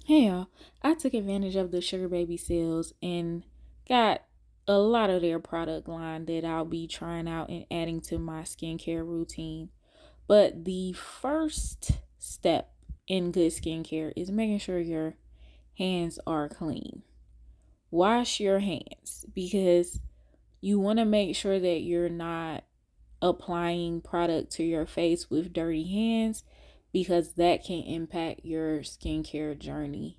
Hey y'all, I took advantage of the Sugar Baby sales and got a lot of their product line that I'll be trying out and adding to my skincare routine. But the first step in good skincare is making sure your hands are clean. Wash your hands because you want to make sure that you're not applying product to your face with dirty hands because that can impact your skincare journey.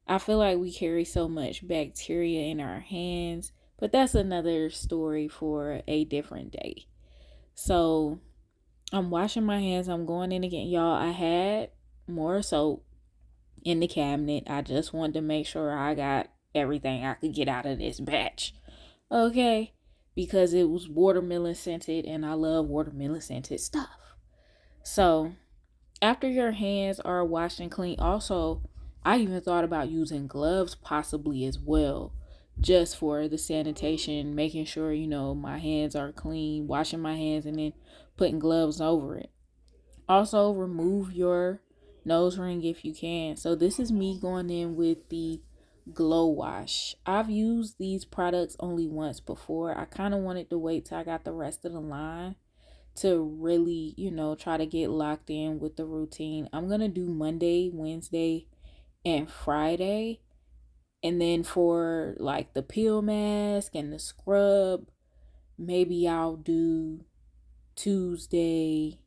I feel like we carry so much bacteria in our hands, but that's another story for a different day. So I'm washing my hands. I'm going in again. Y'all, I had more soap in the cabinet. I just wanted to make sure I got everything I could get out of this batch. Okay. Because it was watermelon scented and I love watermelon scented stuff. So after your hands are washed and clean, also, I even thought about using gloves possibly as well, just for the sanitation, making sure, my hands are clean, washing my hands, and then putting gloves over it. Also, remove your nose ring if you can. So, this is me going in with the Glow Wash. I've used these products only once before. I kind of wanted to wait till I got the rest of the line to really, try to get locked in with the routine. I'm going to do Monday, Wednesday, and Friday. And then for like the peel mask and the scrub, maybe I'll do Tuesday,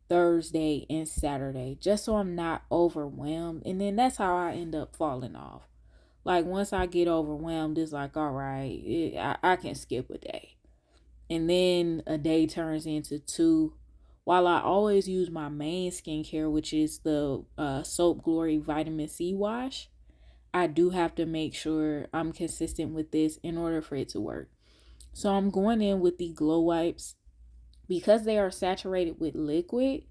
Thursday, and Saturday just so I'm not overwhelmed. And then that's how I end up falling off. Like once I get overwhelmed, it's like, all right, I can skip a day. And then a day turns into two. While I always use my main skincare, which is the Soap Glory Vitamin C Wash, I do have to make sure I'm consistent with this in order for it to work. So I'm going in with the Glow Wipes because they are saturated with liquid.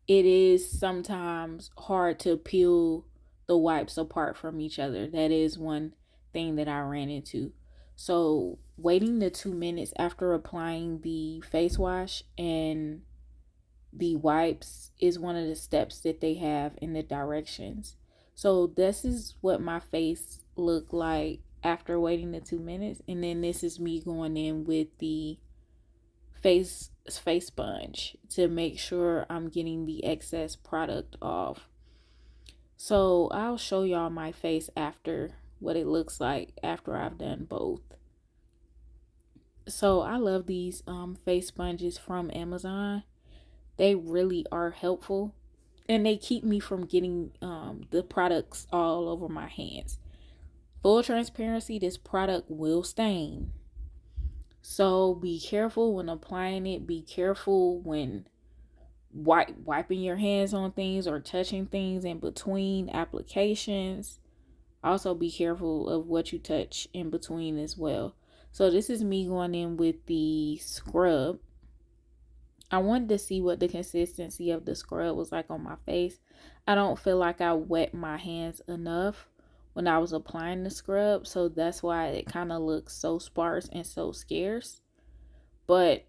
It is sometimes hard to peel the wipes apart from each other. That is one thing that I ran into. So, waiting the 2 minutes after applying the face wash and the wipes is one of the steps that they have in the directions. So, this is what my face looked like after waiting the 2 minutes. And then this is me going in with the face sponge to make sure I'm getting the excess product off. So I'll show y'all my face after, what it looks like after I've done both. So I love these face sponges from Amazon. They really are helpful and they keep me from getting the products all over my hands. Full transparency, this product will stain. So be careful when applying it. Be careful when wiping your hands on things or touching things in between applications. Also be careful of what you touch in between as well. So this is me going in with the scrub. I wanted to see what the consistency of the scrub was like on my face. I don't feel like I wet my hands enough when I was applying the scrub, so that's why it kind of looks so sparse and so scarce. But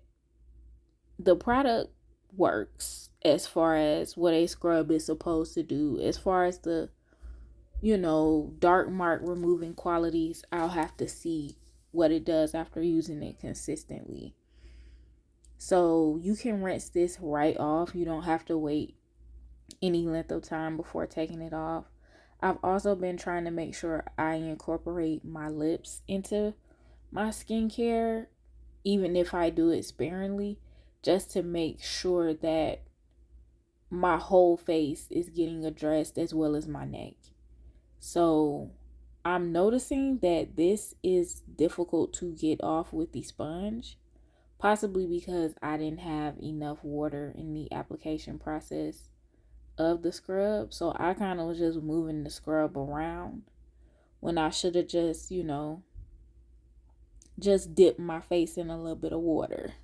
the product works as far as what a scrub is supposed to do. As far as the, dark mark removing qualities, I'll have to see what it does after using it consistently. So you can rinse this right off. You don't have to wait any length of time before taking it off. I've also been trying to make sure I incorporate my lips into my skincare, even if I do it sparingly, just to make sure that my whole face is getting addressed as well as my neck. So I'm noticing that this is difficult to get off with the sponge, possibly because I didn't have enough water in the application process of the scrub. So I kind of was just moving the scrub around when I should have just dipped my face in a little bit of water,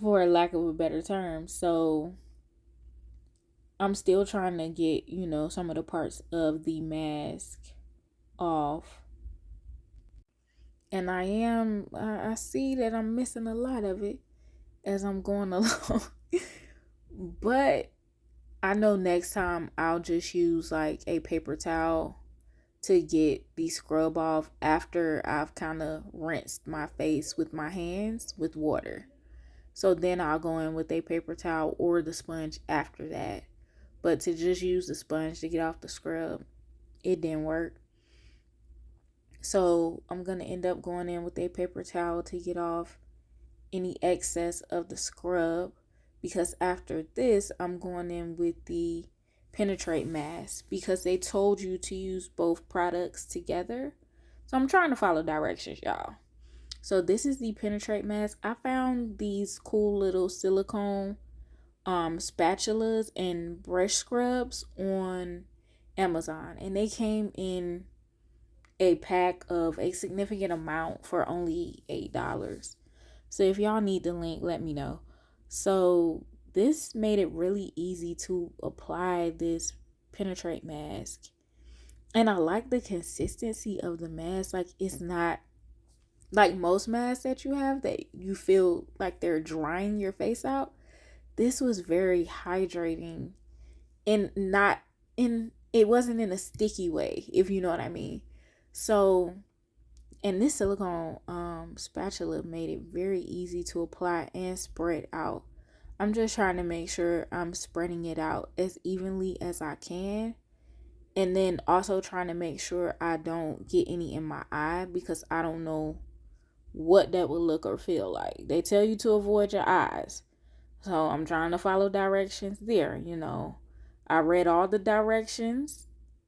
for lack of a better term. So I'm still trying to get, some of the parts of the mask off. And I see that I'm missing a lot of it as I'm going along. But I know next time I'll just use like a paper towel to get the scrub off after I've kind of rinsed my face with my hands with water. So then I'll go in with a paper towel or the sponge after that. But to just use the sponge to get off the scrub, it didn't work. So I'm going to end up going in with a paper towel to get off any excess of the scrub, because after this I'm going in with the penetrate mask because they told you to use both products together. So I'm trying to follow directions, y'all. So this is the penetrate mask. I found these cool little silicone spatulas and brush scrubs on Amazon, and they came in a pack of a significant amount for only $8. So if y'all need the link, let me know. So this made it really easy to apply this penetrate mask. And I like the consistency of the mask. Like, it's not like most masks that you have that you feel like they're drying your face out. This was very hydrating and not in, it wasn't in a sticky way, if you know what I mean. So, and this silicone spatula made it very easy to apply and spread out. I'm just trying to make sure I'm spreading it out as evenly as I can. And then also trying to make sure I don't get any in my eye, because I don't know what that would look or feel like. They tell you to avoid your eyes. So I'm trying to follow directions there, you know. I read all the directions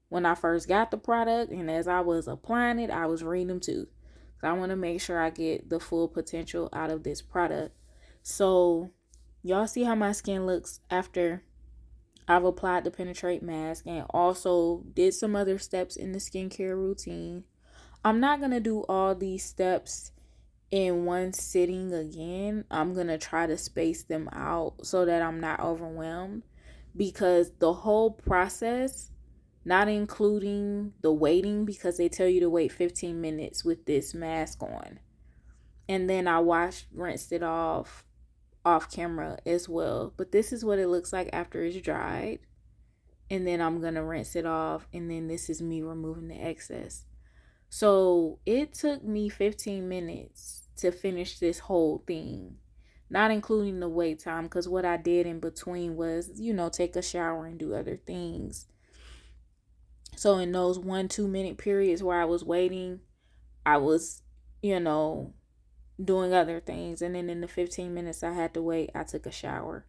when I first got the product, and as I was applying it, I was reading them too. So I want to make sure I get the full potential out of this product. So y'all see how my skin looks after I've applied the penetrate mask and also did some other steps in the skincare routine. I'm not going to do all these steps in one sitting again. I'm going to try to space them out so that I'm not overwhelmed, because the whole process, not including the waiting, because they tell you to wait 15 minutes with this mask on. And then I rinsed it off camera as well. But this is what it looks like after it's dried. And then I'm going to rinse it off. And then this is me removing the excess. So it took me 15 minutes to finish this whole thing, not including the wait time, because what I did in between was, you know, take a shower and do other things. So in those 1-2 minute periods where I was waiting, I was, you know, doing other things. And then in the 15 minutes I had to wait, I took a shower.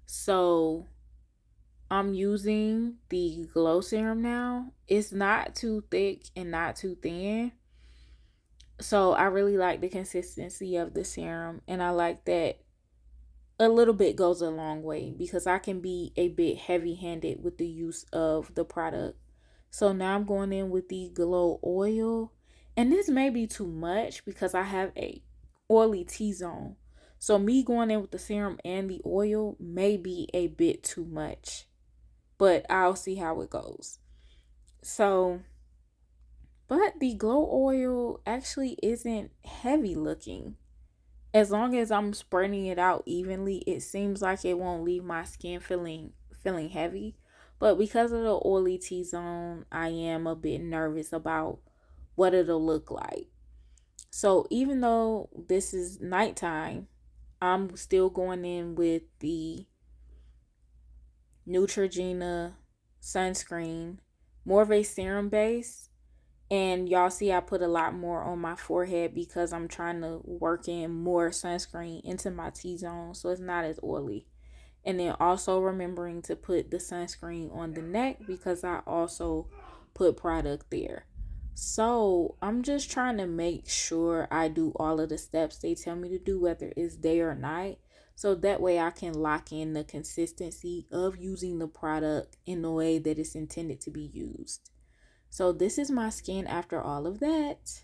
So I'm using the glow serum now. It's not too thick and not too thin. So I really like the consistency of the serum, and I like that a little bit goes a long way, because I can be a bit heavy-handed with the use of the product. So now I'm going in with the glow oil, and this may be too much because I have a oily T-zone. So me going in with the serum and the oil may be a bit too much, but I'll see how it goes. So, but the glow oil actually isn't heavy looking. As long as I'm spreading it out evenly, it seems like it won't leave my skin feeling heavy. But because of the oily T-zone, I am a bit nervous about what it'll look like. So even though this is nighttime, I'm still going in with the Neutrogena sunscreen, more of a serum base. And y'all see I put a lot more on my forehead because I'm trying to work in more sunscreen into my T-zone so it's not as oily. And then also remembering to put the sunscreen on the neck because I also put product there. So I'm just trying to make sure I do all of the steps they tell me to do, whether it's day or night. So that way I can lock in the consistency of using the product in the way that it's intended to be used. So this is my skin after all of that.